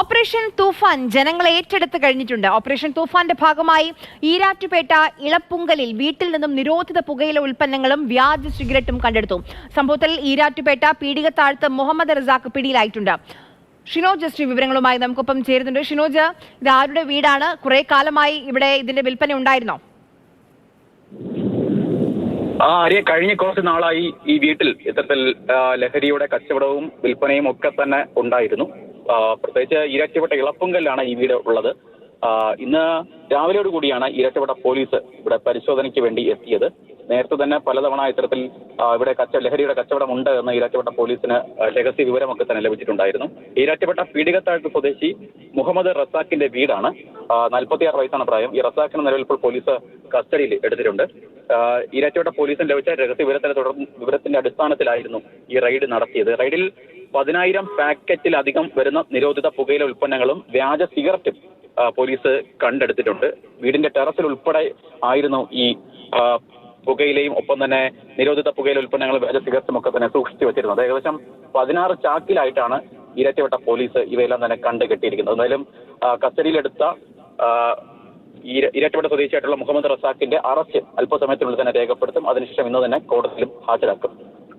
Operation തൂഫാൻ ജനങ്ങളെ ഏറ്റെടുത്ത് കഴിഞ്ഞിട്ടുണ്ട്. ഓപ്പറേഷൻ തൂഫാന്റെ ഭാഗമായി ഈരാറ്റുപേട്ട ഇളപ്പുങ്കലിൽ വീട്ടിൽ നിന്നും നിരോധിത പുകയില ഉൽപ്പന്നങ്ങളും വ്യാജ സിഗരറ്റും കണ്ടെടുത്തു. സംഭവത്തിൽ ഈരാറ്റുപേട്ട പീടികത്താഴത്ത് മുഹമ്മദ് റസാഖ് പിടിയിലായിട്ടുണ്ട്. ഷിനോജ് എസ് വിവരങ്ങളുമായി നമുക്കൊപ്പം ചേരുന്നുണ്ട്. ഷിനോജ്, ഇത് ആരുടെ വീടാണ്? കുറെ കാലമായി ഇവിടെ ഇതിന്റെ വിൽപ്പന ഉണ്ടായിരുന്നോ? കഴിഞ്ഞ കുറച്ച് നാളായി ഈ വീട്ടിൽ ഇത്തരത്തിൽ ലഹരിയുടെ കച്ചവടവും വിൽപ്പനയും ഒക്കെ തന്നെ ഉണ്ടായിരുന്നു. പ്രത്യേകിച്ച് ഈരാറ്റുപേട്ട ഇളപ്പുങ്കലിലാണ് ഈ വീട് ഉള്ളത്. ഇന്ന് രാവിലെയോട് കൂടിയാണ് ഈരാറ്റുപേട്ട പോലീസ് ഇവിടെ പരിശോധനയ്ക്ക് വേണ്ടി എത്തിയത്. നേരത്തെ തന്നെ പലതവണ ഇത്തരത്തിൽ ഇവിടെ ലഹരിയുടെ കച്ചവടമുണ്ട് എന്ന് ഈരാറ്റുപേട്ട പോലീസിന് രഹസ്യ വിവരമൊക്കെ തന്നെ ലഭിച്ചിട്ടുണ്ടായിരുന്നു. ഈരാറ്റുപേട്ട പീടികത്താഴത്ത് സ്വദേശി മുഹമ്മദ് റസാഖിന്റെ വീടാണ്. 46 വയസ്സാണ് പ്രായം. ഈ റസാഖിന് നിലവിൽ ഇപ്പോൾ പോലീസ് കസ്റ്റഡിയിൽ എടുത്തിട്ടുണ്ട്. ഈരാറ്റുപേട്ട പോലീസിന് ലഭിച്ച രഹസ്യ വിവരത്തിന്റെ അടിസ്ഥാനത്തിലായിരുന്നു ഈ റെയ്ഡ് നടത്തിയത്. റെയ്ഡിൽ 10,000 പാക്കറ്റിലധികം വരുന്ന നിരോധിത പുകയില ഉൽപ്പന്നങ്ങളും വ്യാജ സിഗരറ്റും പോലീസ് കണ്ടെടുത്തിട്ടുണ്ട്. വീടിന്റെ ടെറസിൽ ഉൾപ്പെടെ ആയിരുന്നു ഈ പുകയിലയും ഒപ്പം തന്നെ നിരോധിത പുകയില ഉൽപ്പന്നങ്ങളും വ്യാജ സിഗരറ്റും ഒക്കെ തന്നെ സൂക്ഷിച്ചു വെച്ചിരുന്നത്. ഏകദേശം 16 ചാക്കിലായിട്ടാണ് ഈരാറ്റുപേട്ട പോലീസ് ഇവയെല്ലാം തന്നെ കണ്ടുകെട്ടിയിരിക്കുന്നത്. എന്തായാലും കസ്റ്റഡിയിലെടുത്ത ഈരാറ്റുപേട്ട സ്വദേശിയായിട്ടുള്ള മുഹമ്മദ് റസാഖിന്റെ അറസ്റ്റ് അല്പസമയത്തിനുള്ളിൽ തന്നെ രേഖപ്പെടുത്തും. അതിനുശേഷം ഇന്ന് തന്നെ കോടതിയിലും ഹാജരാക്കും.